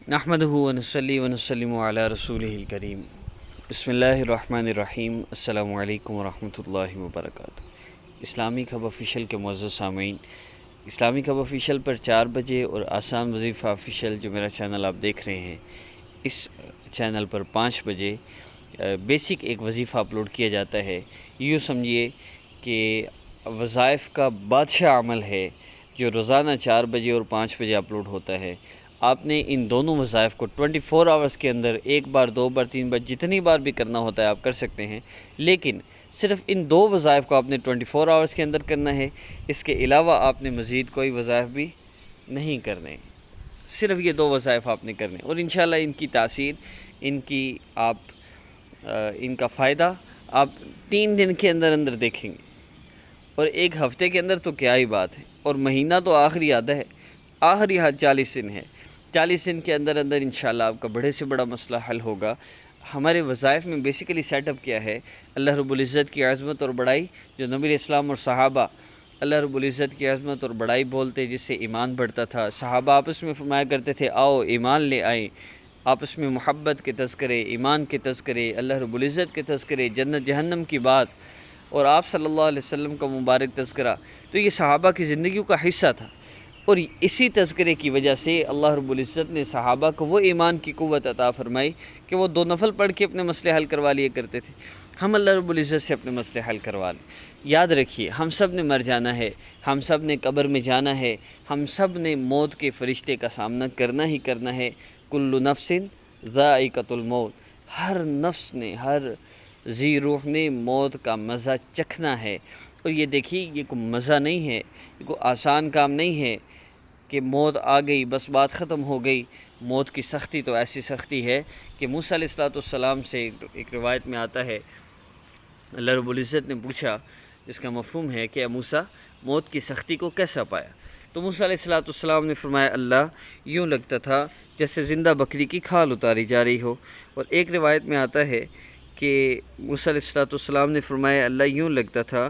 نحمدہ ونصلی ونسلم علی رسولہ الکریم۔ بسم اللہ الرحمن الرحیم۔ السلام علیکم ورحمۃ اللہ وبرکاتہ۔ اسلامک ہب آفیشیل کے معزز سامعین، اسلامک ہب آفیشیل پر 4 بجے اور آسان وظیفہ آفیشیل جو میرا چینل آپ دیکھ رہے ہیں، اس چینل پر 5 بجے بیسک ایک وظیفہ اپلوڈ کیا جاتا ہے۔ یوں سمجھیے کہ وظائف کا بادشاہ عمل ہے جو روزانہ 4 بجے اور 5 بجے اپلوڈ ہوتا ہے۔ آپ نے ان دونوں وظائف کو 24 آورس کے اندر 1 بار 2 بار 3 بار جتنی بار بھی کرنا ہوتا ہے آپ کر سکتے ہیں، لیکن صرف ان 2 وظائف کو آپ نے 24 آورس کے اندر کرنا ہے۔ اس کے علاوہ آپ نے مزید کوئی وظائف بھی نہیں کرنے، صرف یہ 2 وظائف آپ نے کرنے، اور انشاءاللہ ان کی تاثیر، ان کا فائدہ آپ 3 دن کے اندر اندر دیکھیں گے، اور 1 ہفتے کے اندر تو کیا ہی بات ہے، اور مہینہ تو آخری آدھا ہے، آخری حد 40 دن ہے۔ 40 دن کے اندر اندر انشاءاللہ آپ کا بڑے سے بڑا مسئلہ حل ہوگا۔ ہمارے وظائف میں بیسیکلی سیٹ اپ کیا ہے، اللہ رب العزت کی عظمت اور بڑائی، جو نبی اسلام اور صحابہ اللہ رب العزت کی عظمت اور بڑائی بولتے، جس سے ایمان بڑھتا تھا۔ صحابہ آپس میں فرمایا کرتے تھے، آؤ ایمان لے آئیں، آپس میں محبت کے تذکرے، ایمان کے تذکرے، اللہ رب العزت کے تذکرے، جنت جہنم کی بات، اور آپ صلی اللہ علیہ وسلم کا مبارک تذکرہ، تو یہ صحابہ کی زندگیوں کا حصہ تھا، اور اسی تذکرے کی وجہ سے اللہ رب العزت نے صحابہ کو وہ ایمان کی قوت عطا فرمائی کہ وہ 2 نفل پڑھ کے اپنے مسئلے حل کروا لیا کرتے تھے۔ ہم اللہ رب العزت سے اپنے مسئلے حل کروا لیں۔ یاد رکھیے، ہم سب نے مر جانا ہے، ہم سب نے قبر میں جانا ہے، ہم سب نے موت کے فرشتے کا سامنا کرنا ہی کرنا ہے۔ کل نفس ذائقۃ الموت، ہر نفس نے، ہر ذی روح نے موت کا مزہ چکھنا ہے۔ اور یہ دیکھیے، یہ کوئی مزہ نہیں ہے، یہ کوئی آسان کام نہیں ہے کہ موت آ گئی بس بات ختم ہو گئی۔ موت کی سختی تو ایسی سختی ہے کہ موسیٰ علیہ السلام سے ایک روایت میں آتا ہے، اللہ رب العزت نے پوچھا، جس کا مفہوم ہے کہ اے موسیٰ، موت کی سختی کو کیسا پایا؟ تو موسیٰ علیہ السلام نے فرمایا، اللہ، یوں لگتا تھا جیسے زندہ بکری کی کھال اتاری جا رہی ہو۔ اور ایک روایت میں آتا ہے کہ موسیٰ علیہ السلام نے فرمایا، اللہ، یوں لگتا تھا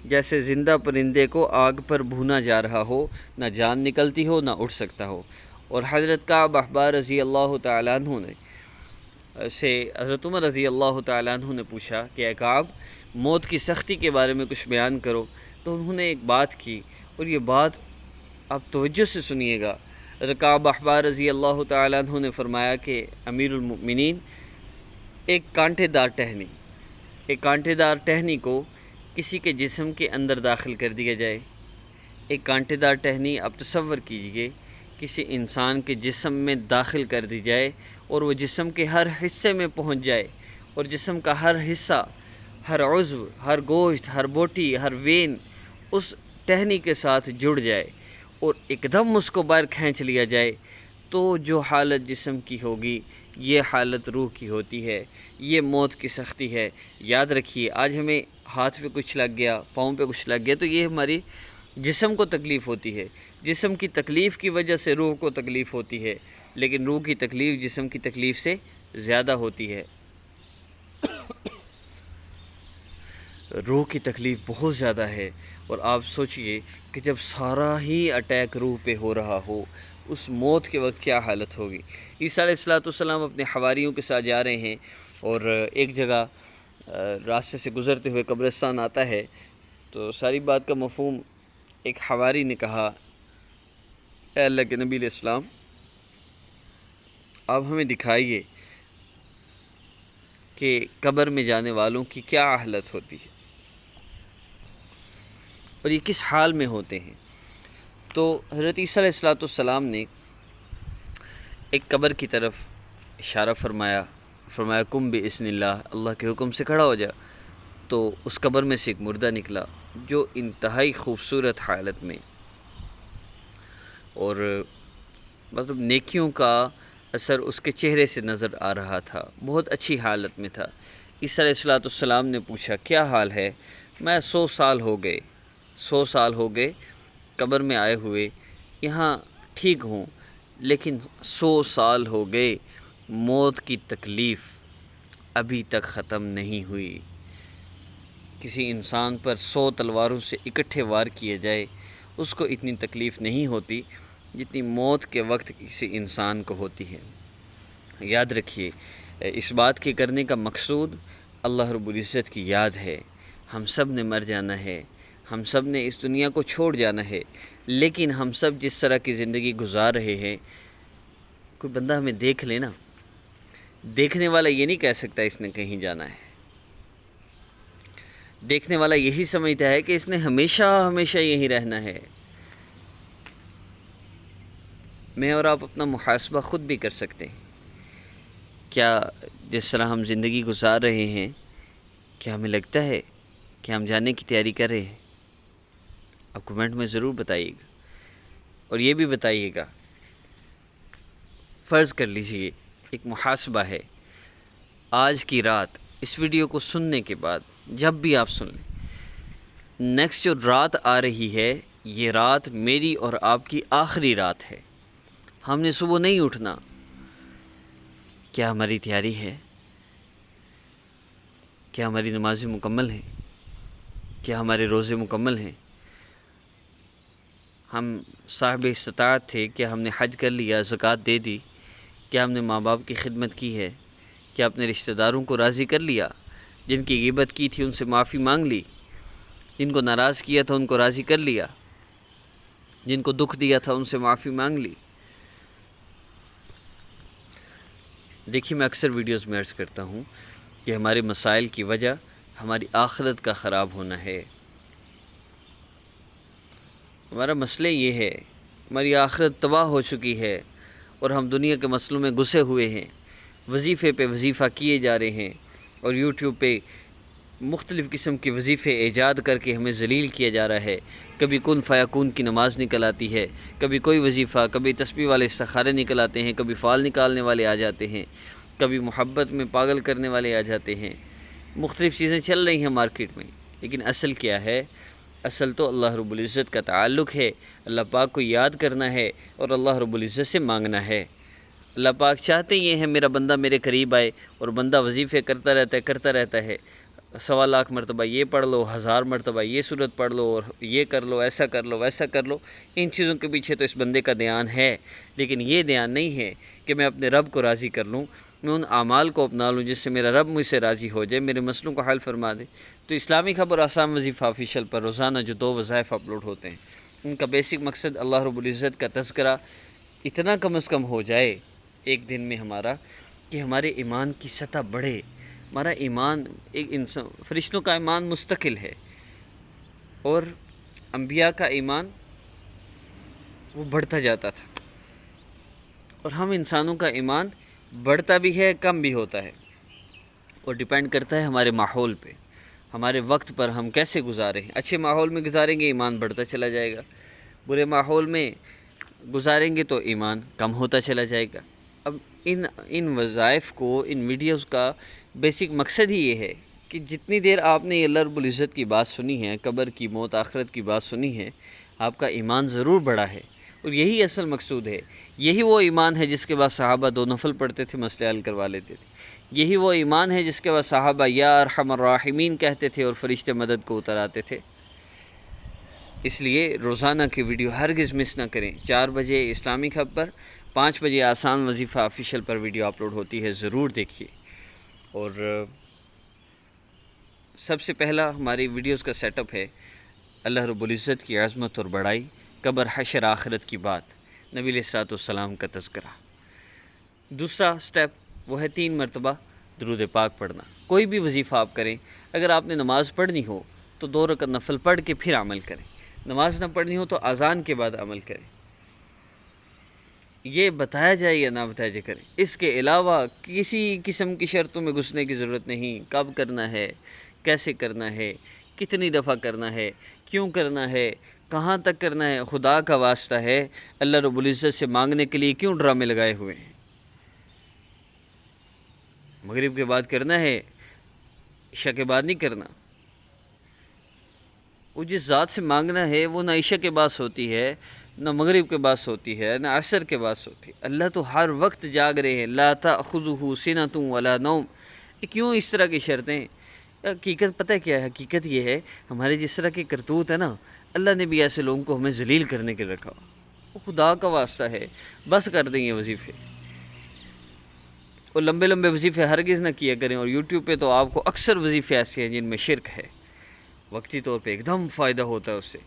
جیسے زندہ پرندے کو آگ پر بھونا جا رہا ہو، نہ جان نکلتی ہو نہ اڑ سکتا ہو۔ اور حضرت کعب احبار رضی اللہ تعالیٰ عنہ سے حضرت عمر رضی اللہ تعالیٰ عنہ نے پوچھا کہ اے کعب، موت کی سختی کے بارے میں کچھ بیان کرو۔ تو انہوں نے ایک بات کی، اور یہ بات آپ توجہ سے سنیے گا۔ حضرت کعب احبار رضی اللہ تعالیٰ عنہ نے فرمایا کہ امیر المؤمنین، ایک کانٹے دار ٹہنی کو کسی کے جسم کے اندر داخل کر دیا جائے، ایک کانٹے دار ٹہنی آپ تصور کیجئے کسی انسان کے جسم میں داخل کر دی جائے، اور وہ جسم کے ہر حصے میں پہنچ جائے، اور جسم کا ہر حصہ، ہر عضو، ہر گوشت، ہر بوٹی، ہر وین اس ٹہنی کے ساتھ جڑ جائے، اور ایک دم اس کو باہر کھینچ لیا جائے، تو جو حالت جسم کی ہوگی، یہ حالت روح کی ہوتی ہے۔ یہ موت کی سختی ہے۔ یاد رکھیے، آج ہمیں ہاتھ پہ کچھ لگ گیا، پاؤں پہ کچھ لگ گیا، تو یہ ہماری جسم کو تکلیف ہوتی ہے۔ جسم کی تکلیف کی وجہ سے روح کو تکلیف ہوتی ہے، لیکن روح کی تکلیف جسم کی تکلیف سے زیادہ ہوتی ہے۔ روح کی تکلیف بہت زیادہ ہے، اور آپ سوچئے کہ جب سارا ہی اٹیک روح پہ ہو رہا ہو، اس موت کے وقت کیا حالت ہوگی۔ عیسیٰ علیہ السلام اپنے حواریوں کے ساتھ جا رہے ہیں، اور ایک جگہ راستے سے گزرتے ہوئے قبرستان آتا ہے، تو ساری بات کا مفہوم ایک حواری نے کہا، اے اللہ کے نبی علیہ السلام، آپ ہمیں دکھائیے کہ قبر میں جانے والوں کی کیا حالت ہوتی ہے، اور یہ کس حال میں ہوتے ہیں۔ تو حضرت عیسیٰ علیہ السلام نے ایک قبر کی طرف اشارہ فرمایا، کم بِإِذْنِ اللہ، اللہ کے حکم سے کھڑا ہو جا۔ تو اس قبر میں سے ایک مردہ نکلا، جو انتہائی خوبصورت حالت میں، اور مطلب نیکیوں کا اثر اس کے چہرے سے نظر آ رہا تھا، بہت اچھی حالت میں تھا۔ عیسیٰ علیہ السلام نے پوچھا، کیا حال ہے؟ میں 100 سال ہو گئے قبر میں آئے ہوئے، یہاں ٹھیک ہوں، لیکن 100 سال ہو گئے، موت کی تکلیف ابھی تک ختم نہیں ہوئی۔ کسی انسان پر 100 تلواروں سے اکٹھے وار کیے جائے، اس کو اتنی تکلیف نہیں ہوتی جتنی موت کے وقت کسی انسان کو ہوتی ہے۔ یاد رکھیے، اس بات کے کرنے کا مقصود اللہ رب العزت کی یاد ہے۔ ہم سب نے مر جانا ہے، ہم سب نے اس دنیا کو چھوڑ جانا ہے، لیکن ہم سب جس طرح کی زندگی گزار رہے ہیں، کوئی بندہ ہمیں دیکھ لے نا، دیکھنے والا یہ نہیں کہہ سکتا اس نے کہیں جانا ہے۔ دیکھنے والا یہی سمجھتا ہے کہ اس نے ہمیشہ ہمیشہ یہیں رہنا ہے۔ میں اور آپ اپنا محاسبہ خود بھی کر سکتے ہیں۔ کیا جس طرح ہم زندگی گزار رہے ہیں، کیا ہمیں لگتا ہے کہ ہم جانے کی تیاری کر رہے ہیں؟ آپ کمنٹ میں ضرور بتائیے گا، اور یہ بھی بتائیے گا، فرض کر لیجئے ایک محاسبہ ہے، آج کی رات اس ویڈیو کو سننے کے بعد جب بھی آپ سن لیں، نیکسٹ جو رات آ رہی ہے، یہ رات میری اور آپ کی آخری رات ہے۔ ہم نے صبح نہیں اٹھنا۔ کیا ہماری تیاری ہے؟ کیا ہماری نمازیں مکمل ہیں؟ کیا ہمارے روزے مکمل ہیں؟ ہم صاحب استطاعت تھے، کیا ہم نے حج کر لیا، زکوٰۃ دے دی؟ کیا ہم نے ماں باپ کی خدمت کی ہے؟ کیا اپنے رشتہ داروں کو راضی کر لیا؟ جن کی غیبت کی تھی ان سے معافی مانگ لی، جن کو ناراض کیا تھا ان کو راضی کر لیا، جن کو دکھ دیا تھا ان سے معافی مانگ لی؟ دیکھیے، میں اکثر ویڈیوز میں عرض کرتا ہوں کہ ہمارے مسائل کی وجہ ہماری آخرت کا خراب ہونا ہے۔ ہمارا مسئلہ یہ ہے، ہماری آخرت تباہ ہو چکی ہے اور ہم دنیا کے مسئلوں میں گھسے ہوئے ہیں، وظیفے پہ وظیفہ کیے جا رہے ہیں، اور یوٹیوب پہ مختلف قسم کے وظیفے ایجاد کر کے ہمیں ذلیل کیا جا رہا ہے۔ کبھی کن فیکون کی نماز نکل آتی ہے، کبھی کوئی وظیفہ، کبھی تسبیح والے استخارے نکل آتے ہیں، کبھی فال نکالنے والے آ جاتے ہیں، کبھی محبت میں پاگل کرنے والے آ جاتے ہیں۔ مختلف چیزیں چل رہی ہیں مارکیٹ میں، لیکن اصل کیا ہے؟ اصل تو اللہ رب العزت کا تعلق ہے، اللہ پاک کو یاد کرنا ہے اور اللہ رب العزت سے مانگنا ہے۔ اللہ پاک چاہتے یہ ہیں میرا بندہ میرے قریب آئے، اور بندہ وظیفے کرتا رہتا ہے، 1.25 لاکھ مرتبہ یہ پڑھ لو، 1000 مرتبہ یہ صورت پڑھ لو، اور یہ کر لو، ایسا کر لو، ویسا کر لو۔ ان چیزوں کے پیچھے تو اس بندے کا دھیان ہے، لیکن یہ دھیان نہیں ہے کہ میں اپنے رب کو راضی کر لوں، میں ان اعمال کو اپنا لوں جس سے میرا رب مجھ سے راضی ہو جائے، میرے مسئلوں کو حل فرما دے۔ تو اسلامی خبر آسام وظیفہ آفیشیل پر روزانہ جو 2 وظائف اپلوڈ ہوتے ہیں، ان کا بیسک مقصد اللہ رب العزت کا تذکرہ اتنا کم از کم ہو جائے ایک دن میں ہمارا، کہ ہمارے ایمان کی سطح بڑھے۔ ہمارا ایمان، ایک انسان، فرشتوں کا ایمان مستقل ہے، اور انبیاء کا ایمان وہ بڑھتا جاتا تھا، اور ہم انسانوں کا ایمان بڑھتا بھی ہے، کم بھی ہوتا ہے، اور ڈیپینڈ کرتا ہے ہمارے ماحول پہ، ہمارے وقت پر ہم کیسے گزاریں۔ اچھے ماحول میں گزاریں گے ایمان بڑھتا چلا جائے گا، برے ماحول میں گزاریں گے تو ایمان کم ہوتا چلا جائے گا۔ اب ان وظائف کو، ان ویڈیوز کا بیسک مقصد ہی یہ ہے کہ جتنی دیر آپ نے اللہ رب العزت کی بات سنی ہے، قبر کی، موت، آخرت کی بات سنی ہے، آپ کا ایمان ضرور بڑھا ہے، اور یہی اصل مقصود ہے۔ یہی وہ ایمان ہے جس کے بعد صحابہ 2 نفل پڑھتے تھے، مسئلے حل کروا لیتے تھے۔ یہی وہ ایمان ہے جس کے بعد صحابہ یا ارحم الراحمین کہتے تھے اور فرشتے مدد کو اتر آتے تھے۔ اس لیے روزانہ کی ویڈیو ہرگز مس نہ کریں۔ 4 بجے اسلامی خبر پر، 5 بجے آسان وظیفہ آفیشیل پر ویڈیو اپلوڈ ہوتی ہے، ضرور دیکھیے۔ اور سب سے پہلا ہماری ویڈیوز کا سیٹ اپ ہے اللہ رب العزت کی عظمت اور بڑائی، قبر، حشر، آخرت کی بات، نبی علیہ الصلوۃ والسلام کا تذکرہ۔ دوسرا سٹیپ وہ ہے 3 مرتبہ درود پاک پڑھنا۔ کوئی بھی وظیفہ آپ کریں، اگر آپ نے نماز پڑھنی ہو تو 2 رکعت نفل پڑھ کے پھر عمل کریں، نماز نہ پڑھنی ہو تو اذان کے بعد عمل کریں۔ یہ بتایا جائے یا نہ بتایا جائے کریں، اس کے علاوہ کسی قسم کی شرطوں میں گھسنے کی ضرورت نہیں۔ کب کرنا ہے، کیسے کرنا ہے، کتنی دفعہ کرنا ہے، کیوں کرنا ہے، کہاں تک کرنا ہے، خدا کا واسطہ ہے، اللہ رب العزت سے مانگنے کے لیے کیوں ڈرامے لگائے ہوئے ہیں؟ مغرب کے بعد کرنا ہے، عشاء کے بعد نہیں کرنا۔ وہ جس ذات سے مانگنا ہے وہ نہ عشاء کے بعد ہوتی ہے، نہ مغرب کے بعد ہوتی ہے، نہ عصر کے بعد ہوتی ہے۔ اللہ تو ہر وقت جاگ رہے ہیں، لا تأخذہ سنۃ ولا نوم۔ کیوں اس طرح کی شرطیں؟ حقیقت پتہ کیا ہے؟ حقیقت یہ ہے، ہمارے جس طرح کی کرتوت ہے نا، اللہ نے بھی ایسے لوگوں کو ہمیں ذلیل کرنے کے رکھا، وہ خدا کا واسطہ ہے بس کر دیں یہ وظیفے، اور لمبے لمبے وظیفے ہرگز نہ کیا کریں۔ اور یوٹیوب پہ تو آپ کو اکثر وظیفے ایسے ہیں جن میں شرک ہے، وقتی طور پہ ایک دم فائدہ ہوتا ہے اس سے،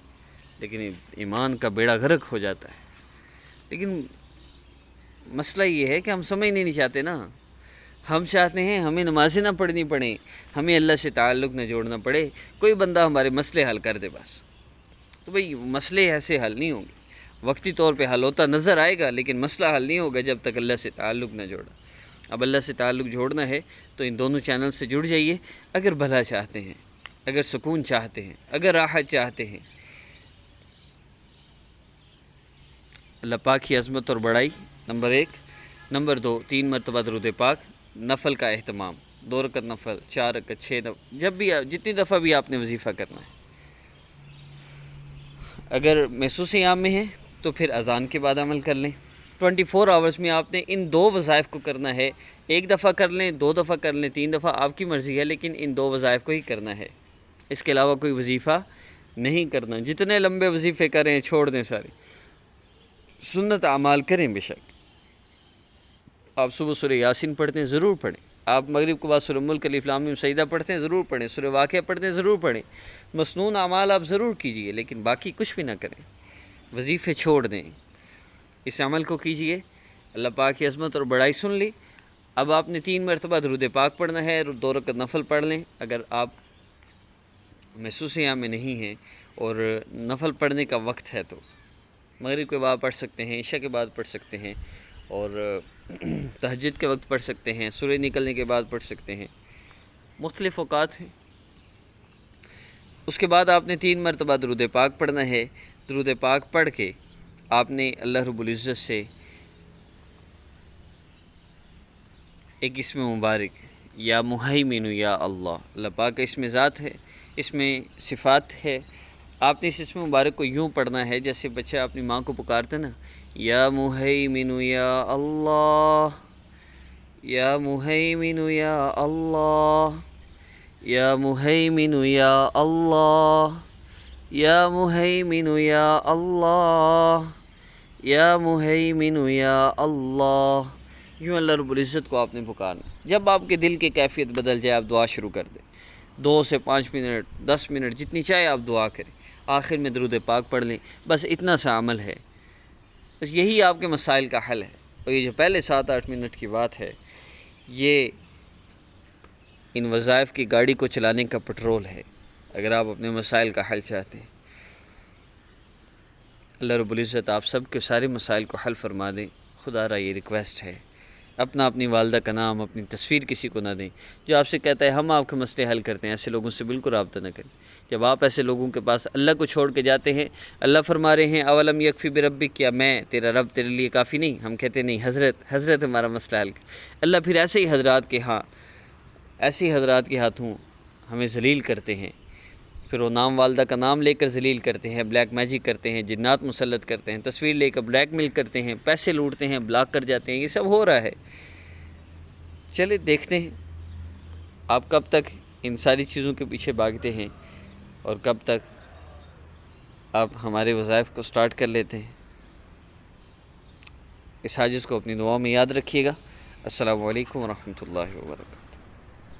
لیکن ایمان کا بیڑا غرق ہو جاتا ہے۔ لیکن مسئلہ یہ ہے کہ ہم سمجھنے نہیں چاہتے نا، ہم چاہتے ہیں ہمیں نمازیں نہ پڑھنی پڑیں، ہمیں اللہ سے تعلق نہ جوڑنا پڑے، کوئی بندہ ہمارے مسئلے حل کر دے بس۔ تو بھئی مسئلے ایسے حل نہیں ہوں گے، وقتی طور پہ حل ہوتا نظر آئے گا لیکن مسئلہ حل نہیں ہوگا جب تک اللہ سے تعلق نہ جوڑا۔ اب اللہ سے تعلق جوڑنا ہے تو ان دونوں چینل سے جڑ جائیے، اگر بھلا چاہتے ہیں، اگر سکون چاہتے ہیں، اگر راحت چاہتے ہیں۔ اللہ پاک کی عظمت اور بڑائی نمبر 1، نمبر 2 3 مرتبہ درود پاک، نفل کا اہتمام، 2 رکعت نفل، 4 رکعت، 6 نفل، جب بھی جتنی دفعہ بھی آپ نے وظیفہ کرنا ہے۔ اگر محسوس عام میں ہے تو پھر اذان کے بعد عمل کر لیں۔ 24 آورز میں آپ نے ان 2 وظائف کو کرنا ہے، 1 دفعہ کر لیں، 2 دفعہ کر لیں، 3 دفعہ، آپ کی مرضی ہے، لیکن ان 2 وظائف کو ہی کرنا ہے، اس کے علاوہ کوئی وظیفہ نہیں کرنا۔ جتنے لمبے وظیفے کریں چھوڑ دیں سارے، سنت اعمال کریں بے شک۔ آپ صبح سورہ یاسین پڑھتے ہیں ضرور پڑھیں، آپ مغرب کے بعد سورہ ملک الف لام میم سجدہ پڑھتے ہیں ضرور پڑھیں، سورہ واقعہ پڑھتے ہیں ضرور پڑھیں، مسنون اعمال آپ ضرور کیجئے، لیکن باقی کچھ بھی نہ کریں، وظیفے چھوڑ دیں، اس عمل کو کیجئے۔ اللہ پاک کی عظمت اور بڑائی سن لی۔ اب آپ نے 3 مرتبہ درود پاک پڑھنا ہے، 2 رکعت نفل پڑھ لیں، اگر آپ محسوس عام میں نہیں ہیں اور نفل پڑھنے کا وقت ہے تو مغرب کے بعد پڑھ سکتے ہیں، عشاء کے بعد پڑھ سکتے ہیں، اور تہجد کے وقت پڑھ سکتے ہیں، سورج نکلنے کے بعد پڑھ سکتے ہیں، مختلف اوقات ہیں۔ اس کے بعد آپ نے 3 مرتبہ درود پاک پڑھنا ہے۔ درود پاک پڑھ کے آپ نے اللہ رب العزت سے ایک اسم مبارک یا مہیمن یا اللہ پاک کا اسم ذات ہے، اس میں صفات ہے، آپ نے اس اسم مبارک کو یوں پڑھنا ہے جیسے بچہ اپنی ماں کو پکارتا نا، یا مہیمن یا اللہ، یا مہیمن یا اللہ، یا مہیمن یا اللہ، یا مہیمن یا اللہ، یا مہیمن یا اللہ، یوں اللہ رب العزت کو آپ نے پکارنا۔ جب آپ کے دل کی کیفیت بدل جائے آپ دعا شروع کر دیں، 2 سے 5 منٹ، 10 منٹ، جتنی چاہے آپ دعا کریں، آخر میں درود پاک پڑھ لیں، بس اتنا سا عمل ہے، بس یہی آپ کے مسائل کا حل ہے۔ اور یہ جو پہلے 7-8 منٹ کی بات ہے، یہ ان وظائف کی گاڑی کو چلانے کا پٹرول ہے، اگر آپ اپنے مسائل کا حل چاہتے ہیں۔ اللہ رب العزت آپ سب کے سارے مسائل کو حل فرما دیں۔ خدا را یہ ریکویسٹ ہے، اپنی والدہ کا نام، اپنی تصویر کسی کو نہ دیں۔ جو آپ سے کہتا ہے ہم آپ کے مسئلے حل کرتے ہیں، ایسے لوگوں سے بالکل رابطہ نہ کریں۔ جب آپ ایسے لوگوں کے پاس اللہ کو چھوڑ کے جاتے ہیں، اللہ فرما رہے ہیں اولم یکفی بربک، کیا میں تیرا رب تیرے لیے کافی نہیں؟ ہم کہتے ہیں نہیں حضرت ہمارا مسئلہ حل کر۔ اللہ پھر ایسے ہی حضرات کے ہاتھوں ہمیں ذلیل کرتے ہیں، پھر وہ نام والدہ کا نام لے کر ذلیل کرتے ہیں، بلیک میجک کرتے ہیں، جنات مسلط کرتے ہیں، تصویر لے کر بلیک میل کرتے ہیں، پیسے لوٹتے ہیں، بلاک کر جاتے ہیں، یہ سب ہو رہا ہے۔ چلے دیکھتے ہیں آپ کب تک ان ساری چیزوں کے پیچھے بھاگتے ہیں اور کب تک آپ ہمارے وظائف کو سٹارٹ کر لیتے ہیں۔ اس حاجز کو اپنی دعاؤں میں یاد رکھیے گا۔ السلام علیکم ورحمۃ اللہ وبرکاتہ۔